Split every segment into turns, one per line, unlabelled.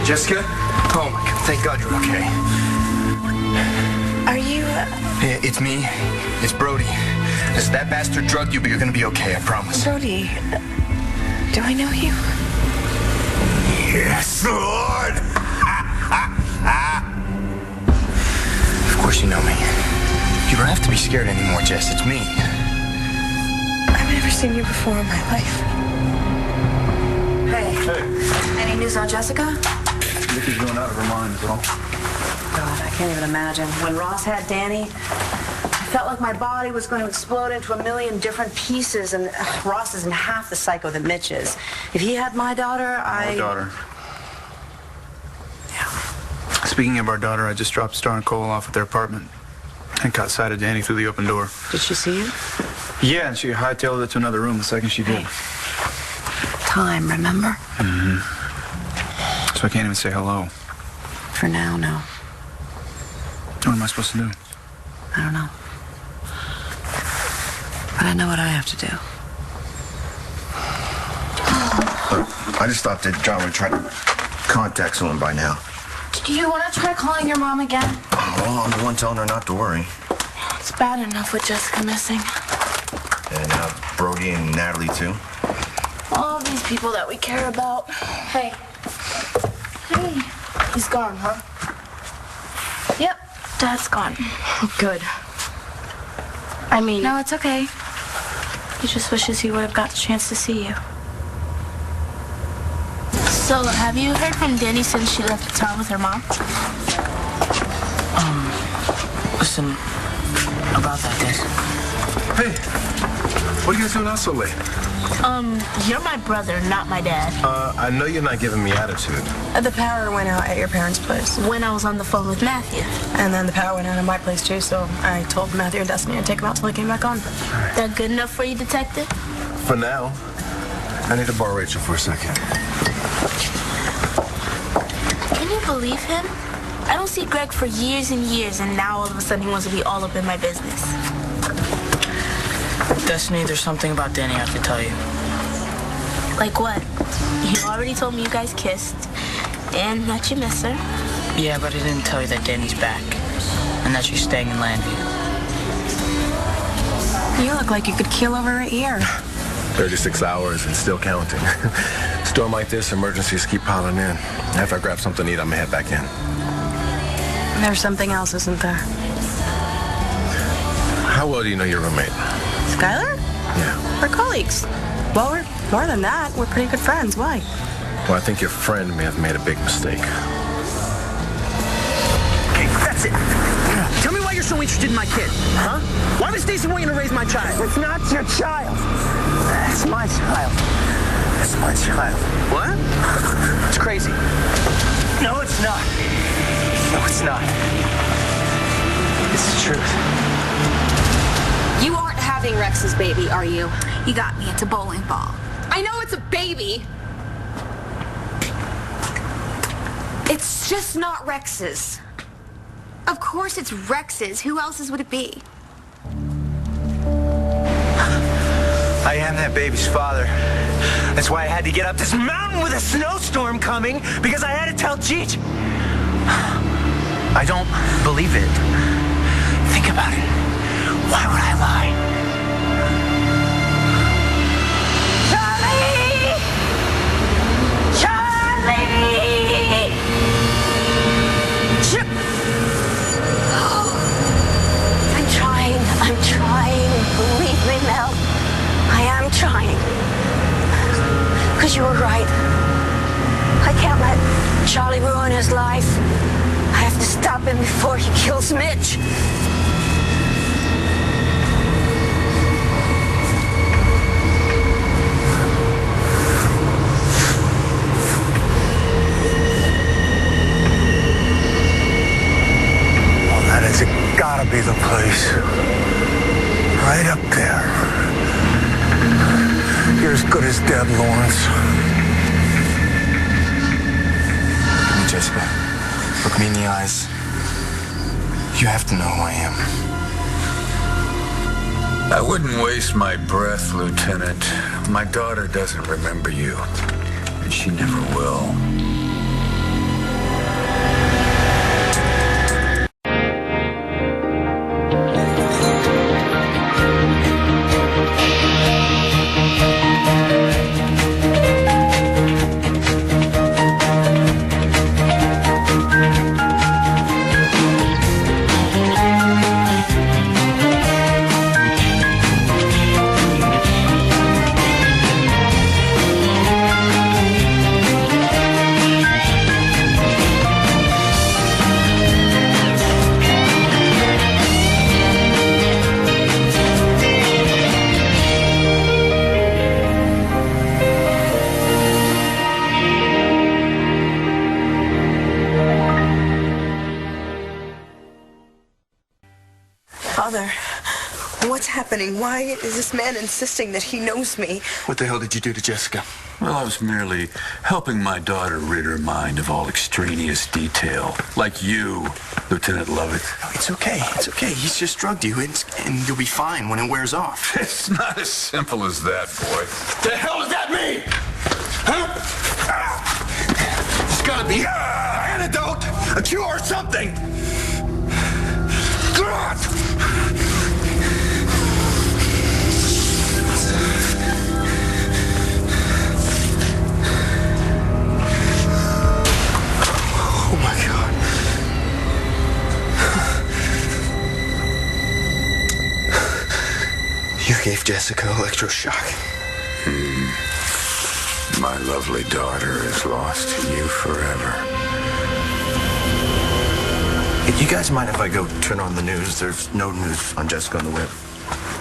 Jessica? Oh my God, thank God you're okay.
Are you...
Yeah, it's me. It's Brody. Listen, that bastard drugged you, but you're gonna be okay, I promise.
Brody, do I know you?
Yes, Lord! Of course you know me. You don't have to be scared anymore, Jess. It's me.
I've never seen you before in my life.
Hey. Any news on Jessica?
Vicky's going out of her mind, is all.
God, I can't even imagine. When Ross had Danny, I felt like my body was going to explode into a million different pieces, and Ross isn't half the psycho that Mitch is. If he had my daughter,
Our daughter.
Yeah.
Speaking of our daughter, I just dropped Star and Cole off at their apartment and caught sight of Danny through the open door.
Did she see you?
Yeah, and she hightailed it to another room the second she did.
Time, remember?
Mm-hmm. So I can't even say hello.
For now, no.
What am I supposed to do?
I don't know. But I know what I have to do.
I just thought that John would try to contact someone by now.
Do you want to try calling your mom again?
Well, I'm the one telling her not to worry.
It's bad enough with Jessica missing.
And Brody and Natalie, too.
All these people that we care about. Hey. Hey. He's gone, huh? Yep. Dad's gone.
Good.
I mean... No, it's okay. He just wishes he would have got the chance to see you. So, have you heard from Danny since she left the town with her mom?
Listen, about that, guys.
Hey, what are you guys doing out so late?
You're my brother, not my dad.
I know you're not giving me attitude.
The power went out at your parents' place.
When I was on the phone with Matthew.
And then the power went out at my place, too, so I told Matthew and Destiny to take him out till they came back on.
That good enough for you, detective?
For now. I need to borrow Rachel for a second.
Can you believe him? I don't see Greg for years and years, and now all of a sudden he wants to be all up in my business.
Destiny, there's something about Danny I have to tell you.
Like what? You already told me you guys kissed, and that you miss her.
Yeah, but I didn't tell you that Danny's back, and that she's staying in Landview.
You look like you could keel over her ear.
36 hours and still counting. Storm like this, emergencies keep piling in. After I grab something to eat, I'm gonna head back in.
There's something else, isn't there?
How well do you know your roommate?
Skylar?
Yeah.
We're colleagues. Well, we're more than that. We're pretty good friends. Why?
Well, I think your friend may have made a big mistake.
Okay, that's it. Tell me why you're so interested in my kid, huh? Why does Stacy want you to raise my child?
It's not your child. It's my child. It's my child.
What? It's crazy.
No, it's not. No, it's not. It's the truth.
You aren't having Rex's baby, are you?
You got me. It's a bowling ball.
I know it's a baby. It's just not Rex's.
Of course it's Rex's. Who else's would it be?
I am that baby's father. That's why I had to get up this mountain with a snowstorm coming, because I had to tell Cheech. I don't believe it. Think about it. Why would I lie? Charlie! Charlie! Chip!
I'm trying. Believe me, Mel. I am trying. Because you were right. I can't let Charlie ruin his life. I have to stop him before he kills Mitch.
Well, that has gotta be the place. Right up there. You're as good as dead, Lawrence.
Jessica, look me in the eyes. You have to know who I am.
I wouldn't waste my breath, Lieutenant. My daughter doesn't remember you, and she never will.
Father, what's happening? Why is this man insisting that he knows me?
What the hell did you do to Jessica?
Well, I was merely helping my daughter rid her mind of all extraneous detail. Like you, Lieutenant Lovett.
No, it's okay. It's okay. He's just drugged you, and you'll be fine when it wears off.
It's not as simple as that, boy.
The hell does that mean? Huh? There's gotta be an antidote, a cure or something. God! Oh my God. You gave Jessica electroshock.
My lovely daughter is lost to you forever.
Hey, you guys mind if I go turn on the news? There's no news on Jessica on the web.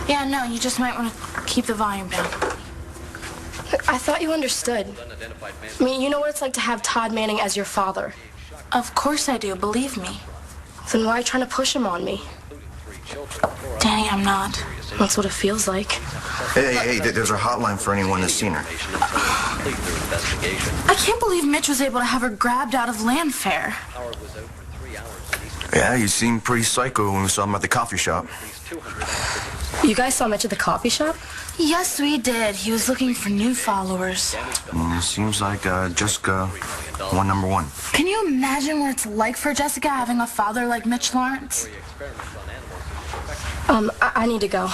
Yeah, no, you just might want to keep the volume down.
I thought you understood. I mean, you know what it's like to have Todd Manning as your father.
Of course I do, believe me.
Then why are you trying to push him on me?
Danny, I'm not.
That's what it feels like.
Hey, there's a hotline for anyone that's seen her.
I can't believe Mitch was able to have her grabbed out of Landfair.
Yeah, you seemed pretty psycho when we saw him at the coffee shop.
You guys saw Mitch at the coffee shop?
Yes, we did. He was looking for new followers.
Seems like Jessica won number one.
Can you imagine what it's like for Jessica having a father like Mitch Lawrence?
I need to go.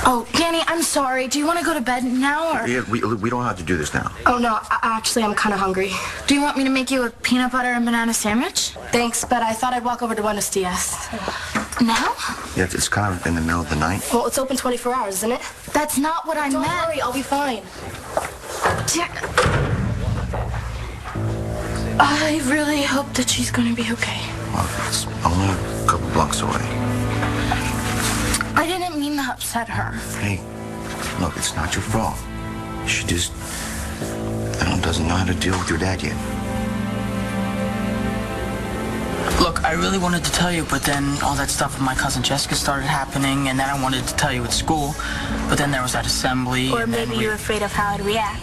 Oh, Danny, I'm sorry. Do you want to go to bed now, or...?
Yeah, we don't have to do this now.
Oh, no, actually, I'm kind of hungry.
Do you want me to make you a peanut butter and banana sandwich?
Thanks, but I thought I'd walk over to Buenos Dias.
Now?
Yeah, it's kind of in the middle of the night.
Well, it's open 24 hours, isn't it?
That's not what I meant.
Don't worry, I'll be fine.
I really hope that she's going to be okay.
Well, it's only a couple blocks away.
I didn't mean to upset her.
Hey, look, it's not your fault. She just, doesn't know how to deal with your dad yet.
Look, I really wanted to tell you, but then all that stuff with my cousin Jessica started happening, and then I wanted to tell you at school, but then there was that assembly.
Or maybe you're afraid of how I'd react.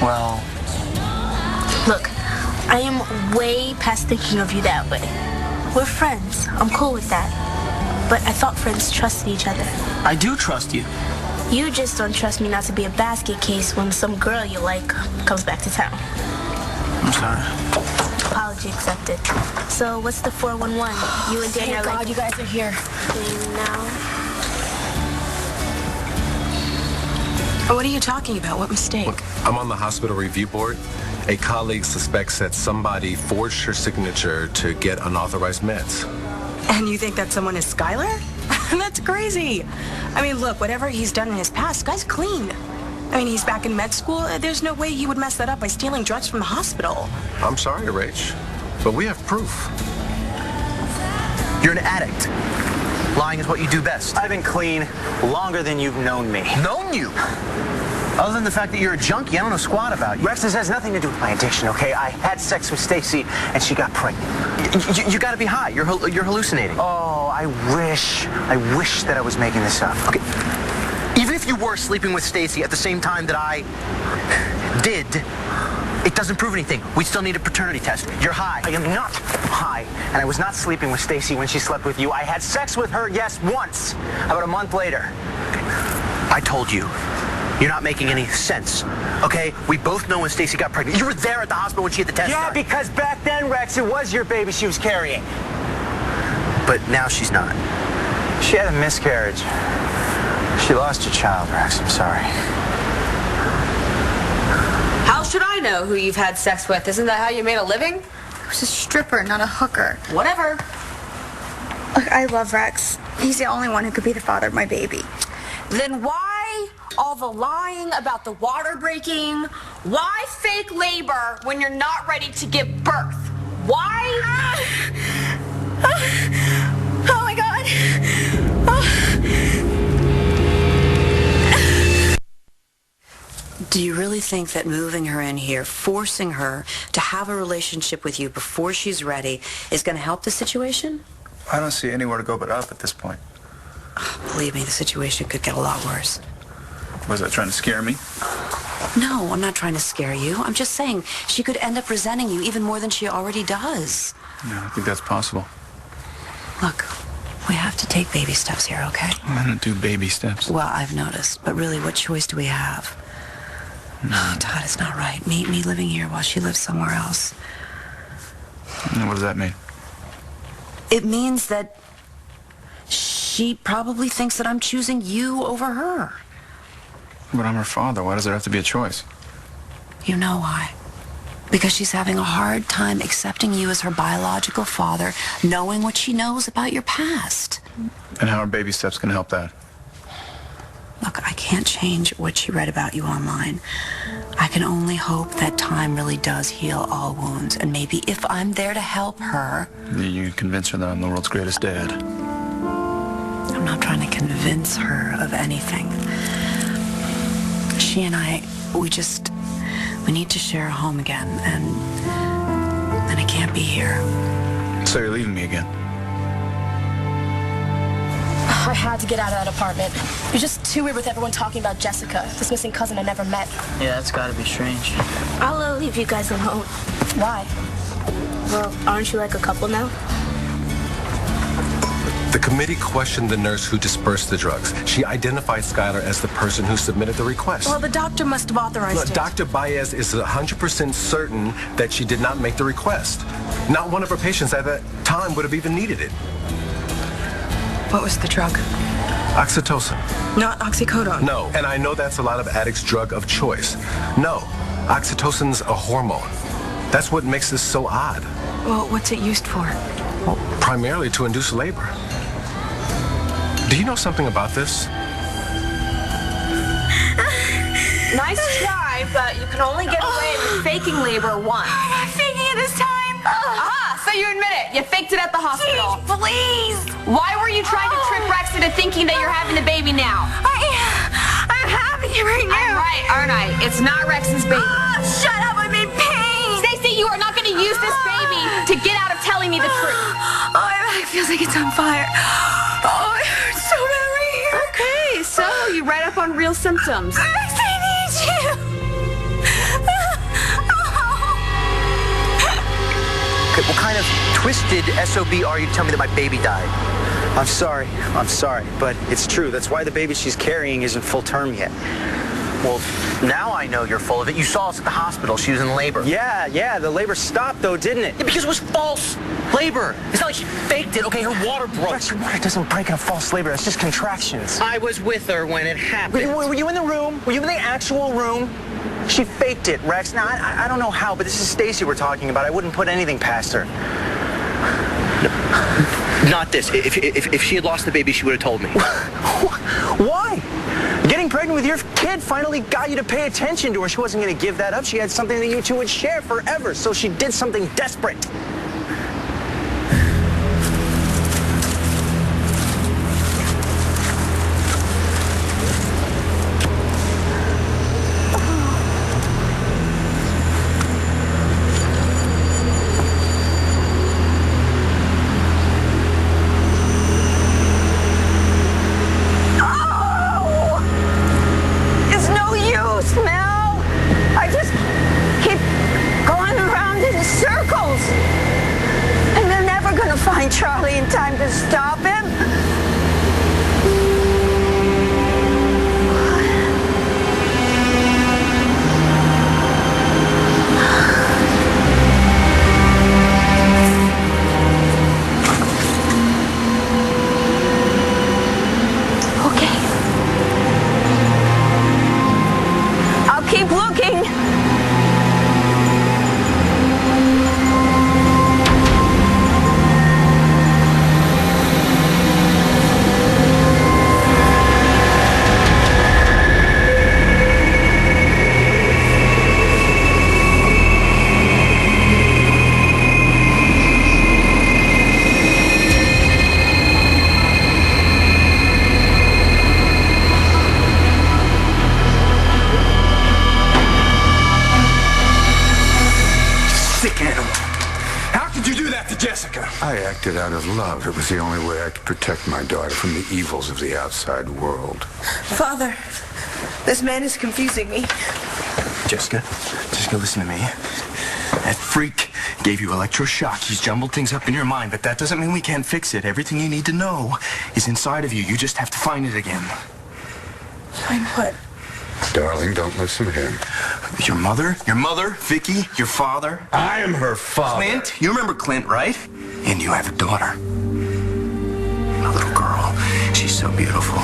Well...
Look, I am way past thinking of you that way. We're friends. I'm cool with that. But I thought friends trusted each other.
I do trust you.
You just don't trust me not to be a basket case when some girl you like comes back to town.
I'm sorry.
Apology accepted. So what's the 411? You and Danny are like...
God, you guys are here.
Now?
What are you talking about? What mistake?
Look, I'm on the hospital review board. A colleague suspects that somebody forged her signature to get unauthorized meds.
And you think that someone is Skylar? That's crazy. I mean, look, whatever he's done in his past, guy's clean. I mean, he's back in med school. There's no way he would mess that up by stealing drugs from the hospital.
I'm sorry, Rach, but we have proof.
You're an addict. Lying is what you do best. I've been clean longer than you've known me. Known you? Other than the fact that you're a junkie, I don't know squat about you. Rex, this has nothing to do with my addiction, okay? I had sex with Stacy, and she got pregnant. You gotta be high. You're hallucinating. Oh, I wish that I was making this up. Okay, even if you were sleeping with Stacy at the same time that I did, it doesn't prove anything. We still need a paternity test. You're high. I am not high, and I was not sleeping with Stacy when she slept with you. I had sex with her, yes, once, about a month later. I told you. You're not making any sense, okay? We both know when Stacy got pregnant. You were there at the hospital when she had the test. Yeah, because back then, Rex, it was your baby she was carrying. But now she's not. She had a miscarriage. She lost her child, Rex. I'm sorry.
How should I know who you've had sex with? Isn't that how you made a living?
It was a stripper, not a hooker.
Whatever.
Look, I love Rex. He's the only one who could be the father of my baby.
Then why all the lying about the water breaking? Why fake labor when you're not ready to give birth? Why?
Oh my God.
Do you really think that moving her in here, forcing her to have a relationship with you before she's ready, is going to help the situation?
I don't see anywhere to go but up at this point.
Believe me, the situation could get a lot worse.
Was that trying to scare me?
No, I'm not trying to scare you. I'm just saying she could end up resenting you even more than she already does.
No, I think that's possible.
Look, we have to take baby steps here, okay?
I don't do baby steps.
Well, I've noticed. But really, what choice do we have? No, Todd, it's not right. Me living here while she lives somewhere else.
And what does that mean?
It means that she probably thinks that I'm choosing you over her.
But I'm her father. Why does there have to be a choice?
You know why? Because she's having a hard time accepting you as her biological father, knowing what she knows about your past.
And how are baby steps going to help that?
Look, I can't change what she read about you online. I can only hope that time really does heal all wounds. And maybe if I'm there to help her...
You convince her that I'm the world's greatest dad.
I'm not trying to convince her of anything. She and I, we need to share a home again, and I can't be here.
So you're leaving me again?
I had to get out of that apartment. It was just too weird with everyone talking about Jessica, this missing cousin I never met.
Yeah, that's gotta be strange.
I'll leave you guys alone.
Why?
Well, aren't you like a couple now?
The committee questioned the nurse who dispersed the drugs. She identified Skylar as the person who submitted the request.
Well, the doctor must have authorized it.
Dr. Baez is 100% certain that she did not make the request. Not one of her patients at that time would have even needed it.
What was the drug?
Oxytocin.
Not oxycodone.
No, and I know that's a lot of addicts' drug of choice. No, oxytocin's a hormone. That's what makes this so odd.
Well, what's it used for?
Well, primarily to induce labor. Do you know something about this?
Nice try, but you can only get away with faking labor once.
I'm faking it this time.
Aha! So you admit it. You faked it at the hospital.
Jeez, please.
Why were you trying to trick Rex into thinking that you're having the baby now?
I'm having it right now.
I'm right, aren't I? It's not Rex's baby.
Shut up, I'm in pain.
Stacey, you are not going to use this baby to get out of telling me the truth.
Oh, my back feels like it's on fire. Oh, it hurts so bad right here.
Okay, so you read up on real symptoms.
Rex, I need you.
Okay, what kind of twisted SOB are you to tell me that my baby died? I'm sorry, but it's true. That's why the baby she's carrying isn't full term yet. Well, now I know you're full of it. You saw us at the hospital. She was in labor. Yeah, the labor stopped, though, didn't it?
Yeah, because it was false labor. It's not like she faked it. Okay, her water broke.
Rex, your water doesn't break in a false labor. That's just contractions.
I was with her when it happened.
Were you in the room? Were you in the actual room? She faked it, Rex. Now, I don't know how, but this is Stacy we're talking about. I wouldn't put anything past her.
Not this. If she had lost the baby, she would have told me.
Why? Getting pregnant with your kid finally got you to pay attention to her. She wasn't going to give that up. She had something that you two would share forever, so she did something desperate.
Charlie in time to stop him? Okay. I'll keep looking.
fuck did you do that to Jessica?
I acted out of love. It was the only way I could protect my daughter from the evils of the outside world.
Father, this man is confusing me.
Jessica, listen to me. That freak gave you electroshock. He's jumbled things up in your mind, but that doesn't mean we can't fix it. Everything you need to know is inside of you. You just have to find it again.
Find what?
Darling, don't listen to him.
Your mother, Vicky, your father.
I am her father.
Clint, you remember Clint, right? And you have a daughter. A little girl. She's so beautiful.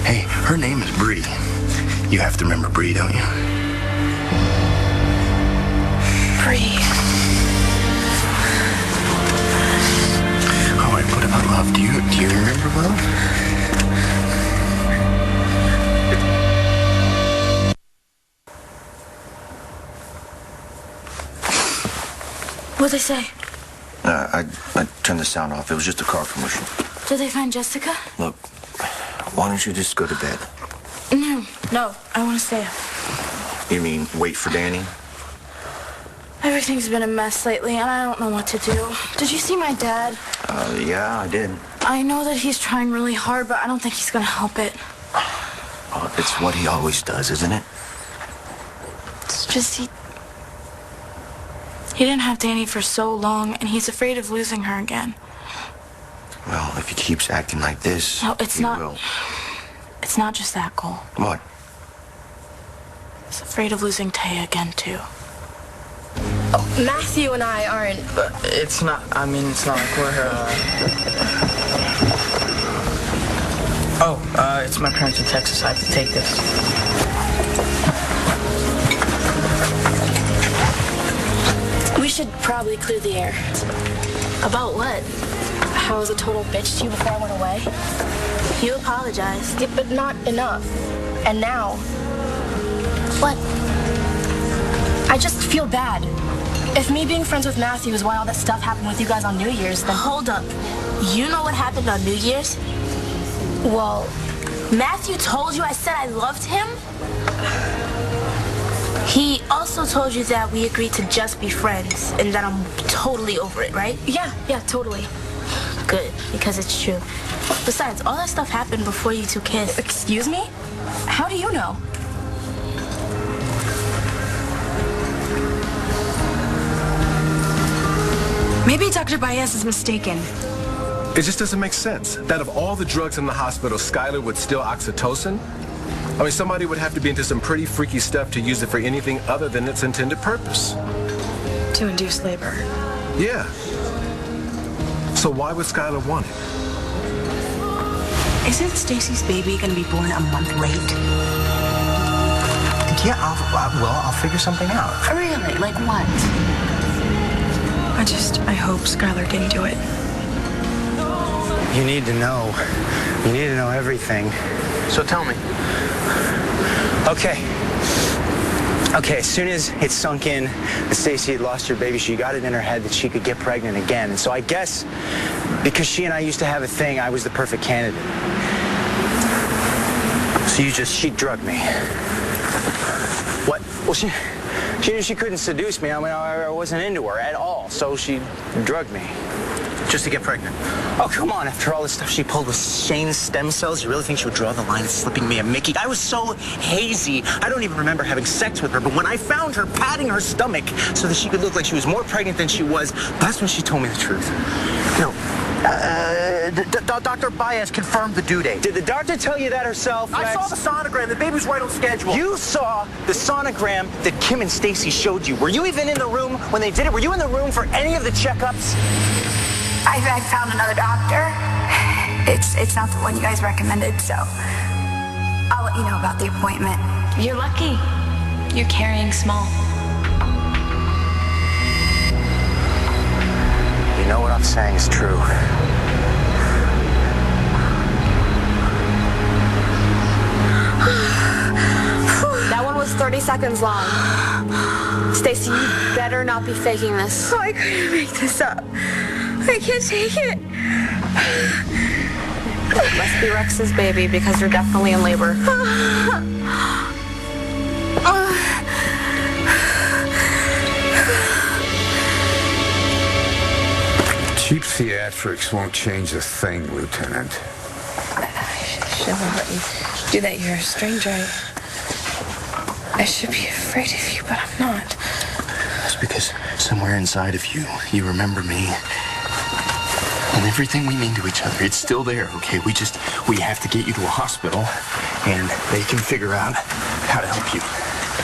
Hey, her name is Bree. You have to remember Bree, don't you?
Bree.
All right, what about love? Do you remember love?
What'd they say?
I turned the sound off. It was just a car commercial.
Did they find Jessica?
Look, why don't you just go to bed?
No, I want to stay up.
You mean wait for Danny?
Everything's been a mess lately, and I don't know what to do. Did you see my dad?
Yeah, I did.
I know that he's trying really hard, but I don't think he's gonna help it.
Oh, it's what he always does, isn't it?
It's just he didn't have Danny for so long, and he's afraid of losing her again.
Well, if he keeps acting like this,
No, it's
he
not.
will.
It's not just that, Cole.
What?
He's afraid of losing Taya again, too.
Oh, Matthew and I aren't...
It's not like we're, it's my parents in Texas. I have to take this.
We should probably clear the air.
About what?
How I was a total bitch to you before I went away.
You apologized.
Yeah, but not enough. And now...
What?
I just feel bad. If me being friends with Matthew is why all that stuff happened with you guys on New Year's, then...
Hold up. You know what happened on New Year's?
Well...
Matthew told you I said I loved him? He also told you that we agreed to just be friends and that I'm totally over it, right?
Yeah, totally.
Good, because it's true. Besides, all that stuff happened before you two kissed.
Excuse me? How do you know?
Maybe Dr. Baez is mistaken.
It just doesn't make sense. That of all the drugs in the hospital, Skylar would steal oxytocin? I mean, somebody would have to be into some pretty freaky stuff to use it for anything other than its intended purpose.
To induce labor.
Yeah. So why would Skylar want it?
Isn't Stacy's baby gonna be born a month late?
Yeah, I'll figure something out.
Really? Like what? I hope Skylar didn't do it.
You need to know. You need to know everything. So tell me. Okay, as soon as it sunk in that Stacy had lost her baby, she got it in her head that she could get pregnant again. And so I guess because she and I used to have a thing, I was the perfect candidate. So she drugged me. What? Well, she knew she couldn't seduce me. I mean, I wasn't into her at all. So she drugged me. Just to get pregnant. Oh, come on. After all the stuff she pulled with Shane's stem cells, you really think she would draw the line at slipping me a Mickey? I was so hazy. I don't even remember having sex with her, but when I found her patting her stomach so that she could look like she was more pregnant than she was, that's when she told me the truth. No. Dr. Baez confirmed the due date. Did the doctor tell you that herself, Rex? I saw the sonogram. The baby's right on schedule. You saw the sonogram that Kim and Stacy showed you. Were you even in the room when they did it? Were you in the room for any of the checkups?
I found another doctor. It's not the one you guys recommended, so I'll let you know about the appointment.
You're lucky. You're carrying small.
You know what I'm saying is true.
That one was 30 seconds long. Stacy, you better not be faking this.
Oh, I couldn't make this up. I can't take it.
It must be Rex's baby because you're definitely in labor.
Cheap theatrics won't change a thing, Lieutenant.
I shouldn't have let you do that. You're a stranger. I should be afraid of you, but I'm not.
That's because somewhere inside of you, you remember me. And everything we mean to each other, it's still there, okay? We have to get you to a hospital, and they can figure out how to help you.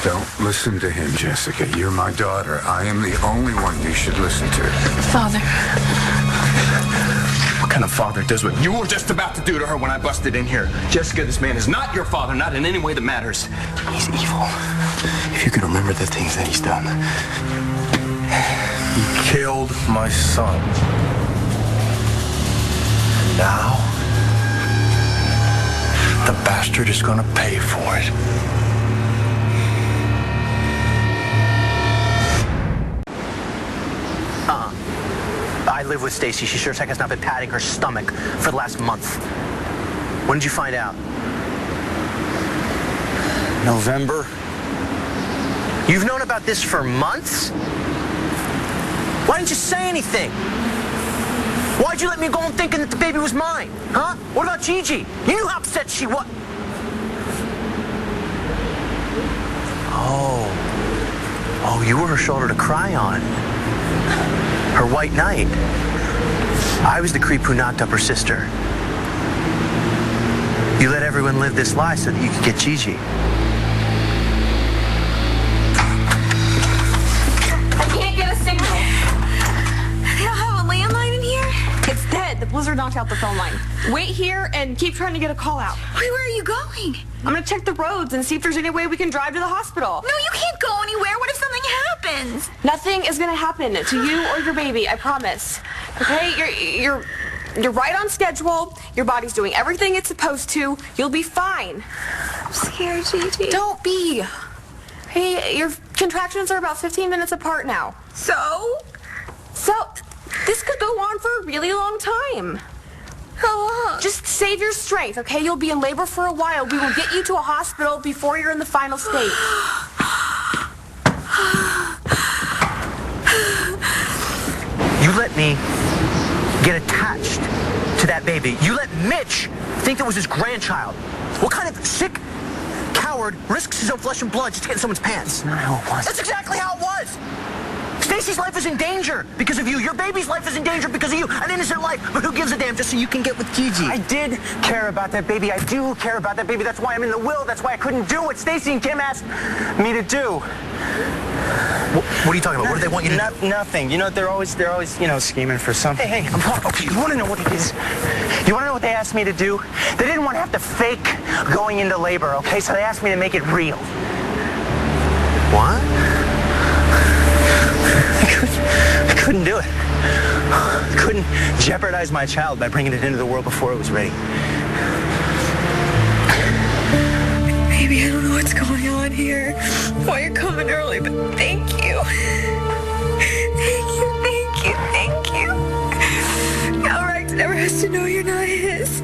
Don't listen to him, Jessica. You're my daughter. I am the only one you should listen to.
Father.
What kind of father does what you were just about to do to her when I busted in here? Jessica, this man is not your father, not in any way that matters. He's evil. If you could remember the things that he's done.
He killed my son. And now, the bastard is gonna pay for it.
I live with Stacy. She sure as heck has not been patting her stomach for the last month. When did you find out? November? You've known about this for months? Why didn't you say anything? Why'd you let me go on thinking that the baby was mine? Huh? What about Gigi? You knew how upset she was. Oh, you were her shoulder to cry on. Her white knight. I was the creep who knocked up her sister. You let everyone live this lie so that you could get Gigi.
I can't get a signal. They don't have a landline in here?
It's dead. The blizzard knocked out the phone line. Wait here and keep trying to get a call out.
Wait, where are you going?
I'm gonna check the roads and see if there's any way we can drive to the hospital.
No, you can't go anywhere. What if something happens?
Nothing is gonna happen to you or your baby, I promise. Okay? You're right on schedule. Your body's doing everything it's supposed to. You'll be fine.
I'm scared, Gigi.
Don't be. Hey, your contractions are about 15 minutes apart now.
So,
this could go on for a really long time.
How long?
Just save your strength, okay? You'll be in labor for a while. We will get you to a hospital before you're in the final state.
You let me get attached to that baby. You let Mitch think that was his grandchild. What kind of sick coward risks his own flesh and blood just to get in someone's pants?
That's not how it was.
That's exactly how it was. Stacy's life is in danger because of you. Your baby's life is in danger because of you. An innocent life. But who gives a damn just so you can get with Gigi? I did care about that baby. I do care about that baby. That's why I'm in the will. That's why I couldn't do what Stacy and Kim asked me to do. What are you talking about? What do they want you to do?
Nothing. You know, they're always, scheming for something.
Hey, I'm talking. Okay, you want to know what it is? You want to know what they asked me to do? They didn't want to have to fake going into labor, okay? So they asked me to make it real. What? I couldn't do it. I couldn't jeopardize my child by bringing it into the world before it was ready.
Baby, I don't know what's going on here. Why you're coming early, but thank you. Thank you. Now Rex never has to know you're not his.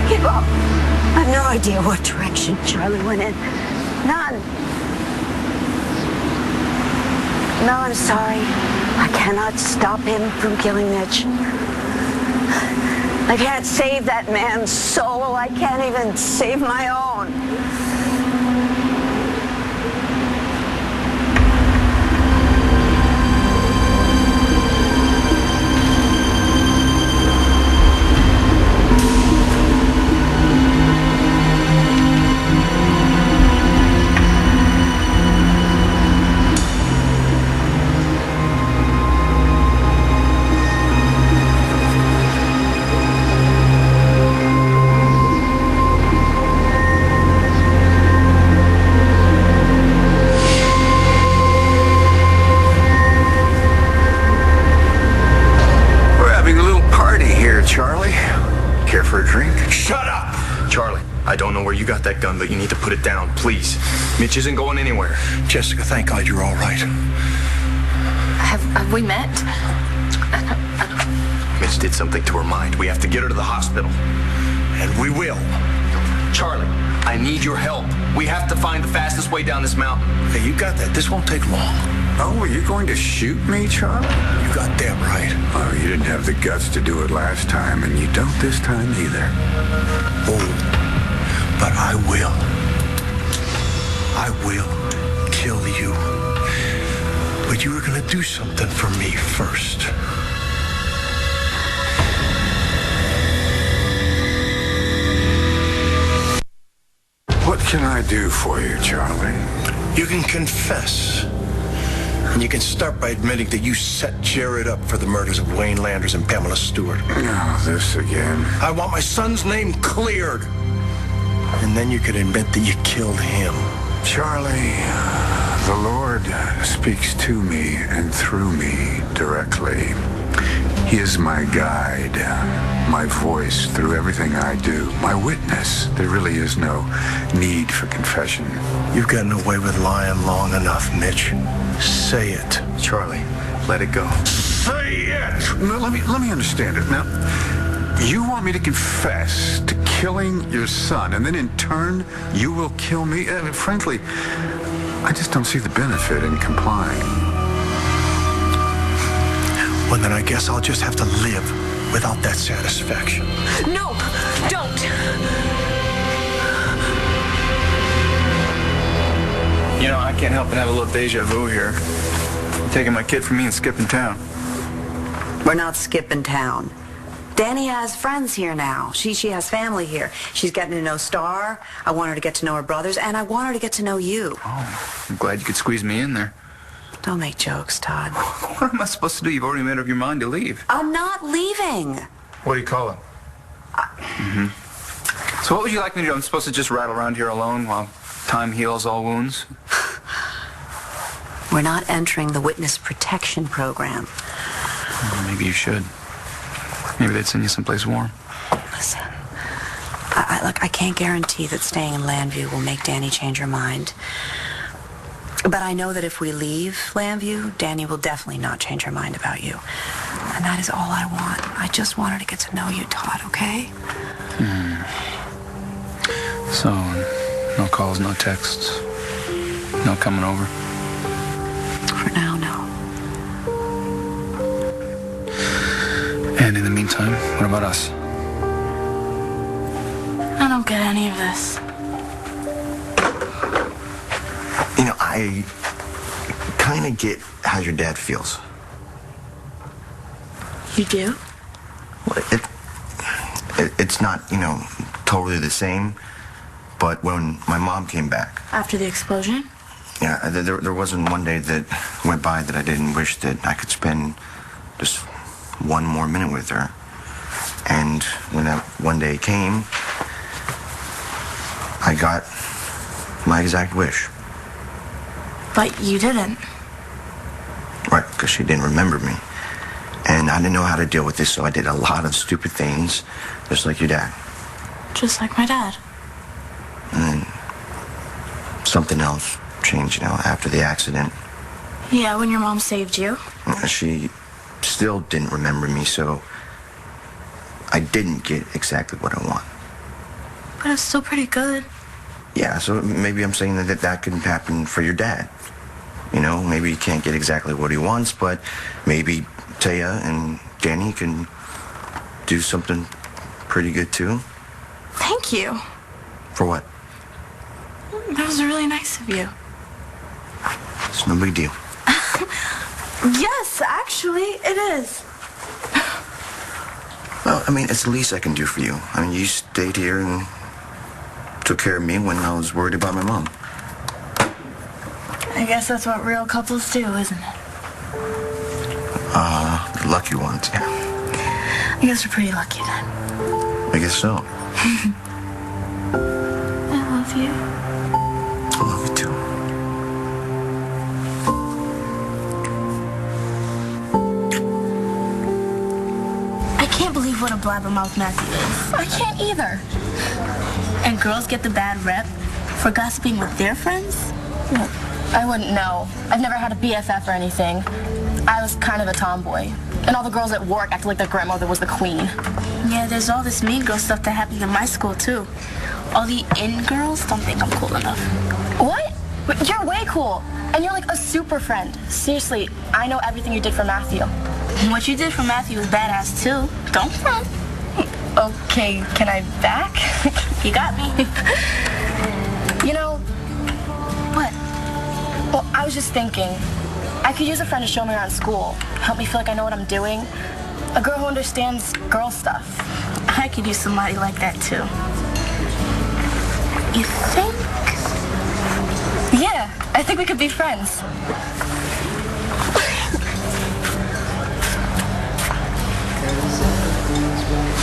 Give up. I have no idea what direction Charlie went in. None. No, I'm sorry. I cannot stop him from killing Mitch. I can't save that man's soul. I can't even save my own.
Charlie, care for a drink?
Shut up! Charlie, I don't know where you got that gun, but you need to put it down, please. Mitch isn't going anywhere.
Jessica, thank God you're all right.
Have we met?
Mitch did something to her mind. We have to get her to the hospital.
And we will.
Charlie, I need your help. We have to find the fastest way down this mountain.
Hey, you got that. This won't take long. Oh, are you going to shoot me, Charlie?
You got damn right.
Oh, you didn't have the guts to do it last time, and you don't this time either.
Oh, but I will. I will kill you. But you were gonna do something for me first.
What can I do for you, Charlie?
You can confess. And you can start by admitting that you set Jared up for the murders of Wayne Landers and Pamela Stewart.
Oh, this again.
I want my son's name cleared. And then you can admit that you killed him.
Charlie, the Lord speaks to me and through me directly. He is my guide, my voice through everything I do, my witness. There really is no need for confession.
You've gotten away with lying long enough, Mitch. Say it.
Charlie, let it go.
Say it!
No, let me understand it. Now, you want me to confess to killing your son, and then in turn, you will kill me? Frankly, I just don't see the benefit in complying.
Well, then I guess I'll just have to live without that satisfaction.
No, don't.
You know, I can't help but have a little deja vu here. You're taking my kid from me and skipping town.
We're not skipping town. Danny has friends here now. She has family here. She's getting to know Star. I want her to get to know her brothers, and I want her to get to know you.
Oh, I'm glad you could squeeze me in there.
Don't make jokes, Todd.
What am I supposed to do? You've already made up your mind to leave.
I'm not leaving.
What do you call it? So what would you like me to do? I'm supposed to just rattle around here alone while time heals all wounds?
We're not entering the witness protection program.
Well, maybe you should. Maybe they'd send you someplace warm.
Listen, look, I can't guarantee that staying in Landview will make Danny change her mind. But I know that if we leave Landview, Danny will definitely not change her mind about you. And that is all I want. I just want her to get to know you, Todd, okay?
So, no calls, no texts, no coming over?
For now, no.
And in the meantime, what about us?
I don't get any of this.
You know, I kind of get how your dad feels.
You do?
Well, it's not, you know, totally the same, but when my mom came back...
After the explosion?
Yeah, there wasn't one day that went by that I didn't wish that I could spend just one more minute with her. And when that one day came, I got my exact wish.
But you didn't.
Right, because she didn't remember me. And I didn't know how to deal with this, so I did a lot of stupid things, just like your dad.
Just like my dad.
And then something else changed, you know, after the accident.
Yeah, when your mom saved you.
She still didn't remember me, so I didn't get exactly what I want.
But it's still pretty good.
Yeah, so maybe I'm saying that could happen for your dad. You know, maybe he can't get exactly what he wants, but maybe Taya and Danny can do something pretty good too.
Thank you.
For what?
That was really nice of you.
It's no big deal.
Yes, actually, it is.
Well, I mean, it's the least I can do for you. I mean, you stayed here and took care of me when I was worried about my mom.
I guess that's what real couples do, isn't it?
The lucky ones, yeah.
I guess we're pretty lucky then.
I guess so.
I love you.
I love you too.
I can't believe what a blabbermouth Matthew is.
I can't either.
And girls get the bad rep for gossiping with their friends?
Well, I wouldn't know. I've never had a BFF or anything. I was kind of a tomboy. And all the girls at work acted like their grandmother was the queen.
Yeah, there's all this mean girl stuff that happened in my school, too. All the in girls don't think I'm cool enough.
What? But you're way cool. And you're like a super friend. Seriously, I know everything you did for Matthew.
What you did for Matthew was badass too. Don't front.
Okay, can I back?
You got me.
You know,
what?
Well, I was just thinking, I could use a friend to show me around school, help me feel like I know what I'm doing. A girl who understands girl stuff.
I could use somebody like that too. You think?
Yeah, I think we could be friends.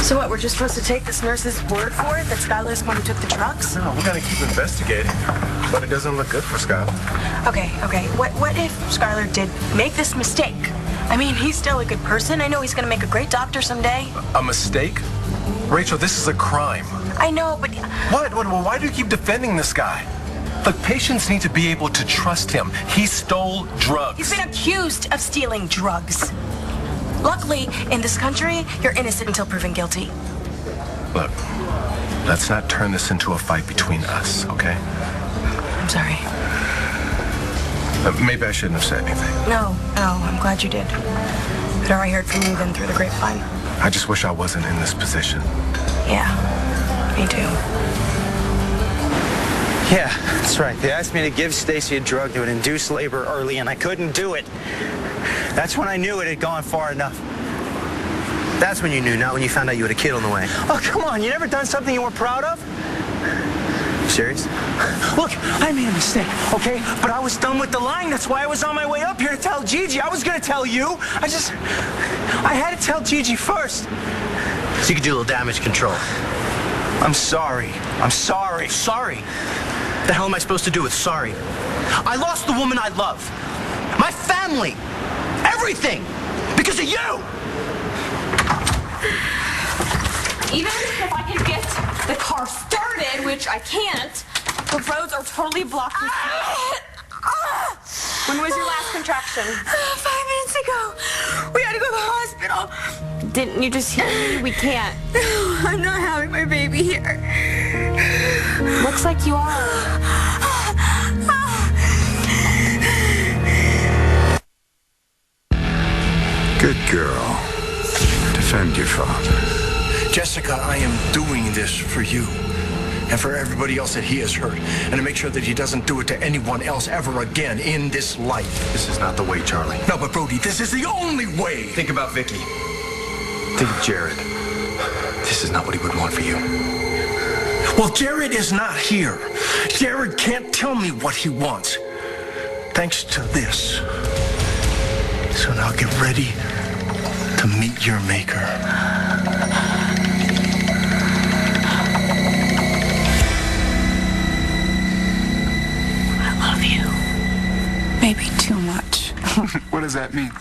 So what, we're just supposed to take this nurse's word for it that Skylar's the one who took the drugs?
No, we're gonna keep investigating, but it doesn't look good for Skylar.
Okay. What if Skylar did make this mistake? I mean, he's still a good person. I know he's gonna make a great doctor someday.
A mistake? Rachel, this is a crime.
I know, but...
What? Well, why do you keep defending this guy? Look, patients need to be able to trust him. He stole drugs.
He's been accused of stealing drugs. Luckily, in this country, you're innocent until proven guilty.
Look, let's not turn this into a fight between us, okay?
I'm sorry.
Maybe I shouldn't have said anything.
No, I'm glad you did. Whatever I heard from you then through the grapevine.
I just wish I wasn't in this position.
Yeah, me too.
Yeah, that's right. They asked me to give Stacy a drug that would induce labor early, and I couldn't do it. That's when I knew it had gone far enough.
That's when you knew, not when you found out you had a kid on the way.
Oh, come on. You never done something you weren't proud of?
Serious?
Look, I made a mistake, okay? But I was done with the lying. That's why I was on my way up here to tell Gigi. I was going to tell you. I had to tell Gigi first.
So you could do a little damage control.
I'm sorry. I'm sorry.
Sorry? The hell am I supposed to do with sorry? I lost the woman I love. My family. Everything. Because of you.
Even if I can get the car started, which I can't, the roads are totally blocked. When was your last contraction?
5 minutes ago. We had to go to the hospital.
Didn't you just hear me? We can't.
I'm not having my baby here.
Looks like you are.
Good girl. Defend your father.
Jessica, I am doing this for you and for everybody else that he has hurt, and to make sure that he doesn't do it to anyone else ever again in this life.
This is not the way, Charlie.
No, but Brody, this is the only way.
Think about Vicky. Think of Jared. This is not what he would want for you.
Well, Jared is not here. Jared can't tell me what he wants. Thanks to this. So now get ready to meet your maker.
I love you. Maybe too much.
What does that mean?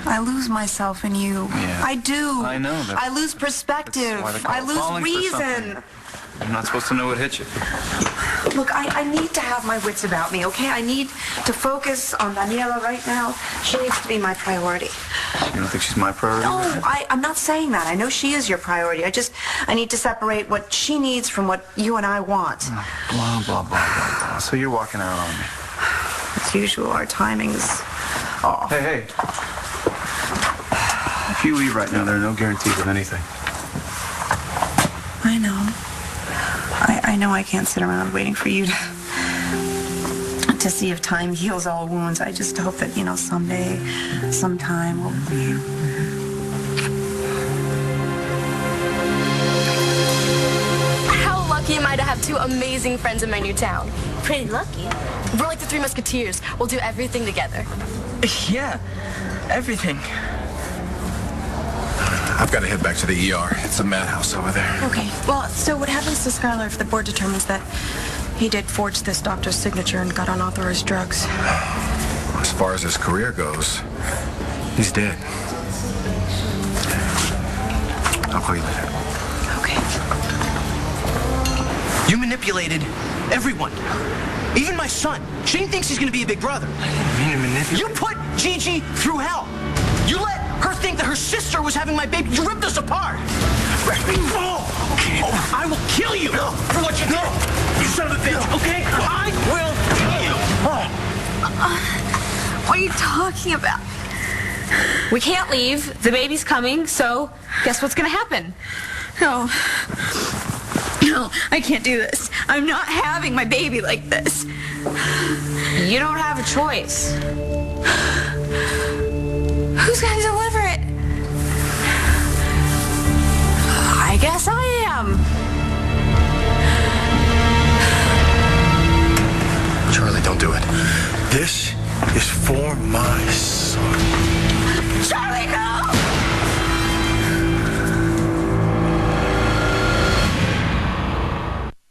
I lose myself in you.
Yeah.
I do.
I know that.
I lose perspective. I lose reason.
I'm not supposed to know what hit you.
Look, I need to have my wits about me, okay? I need to focus on Daniela right now. She needs to be my priority.
You don't think she's my priority?
No, I'm not saying that. I know she is your priority. I need to separate what she needs from what you and I want.
Blah, blah, blah, blah, blah. So you're walking out on me.
As usual, our timing's off.
Hey. If you leave right now, there are no guarantees of anything.
I know. I know I can't sit around waiting for you to see if time heals all wounds. I just hope that, someday, sometime we'll...
How lucky am I to have two amazing friends in my new town?
Pretty lucky.
We're like the Three Musketeers. We'll do everything together.
Yeah, everything.
I've got to head back to the ER. It's a madhouse over there.
Okay, well, so what happens to Skylar if the board determines that he did forge this doctor's signature and got unauthorized drugs?
As far as his career goes, he's dead. I'll call you later.
Okay.
You manipulated everyone. Even my son. Shane thinks he's going to be a big brother.
I didn't mean to manipulate.
You put Gigi through hell. You let her think that her sister was having my baby. You ripped us apart.
Oh, okay.
I will kill you.
No.
What are you talking about? We can't leave. The baby's coming, so guess what's gonna happen?
No, I can't do this. I'm not having my baby like this.
You don't have a choice.
Who's gonna deliver it?
I guess I am.
Charlie, don't do it. This is for my son.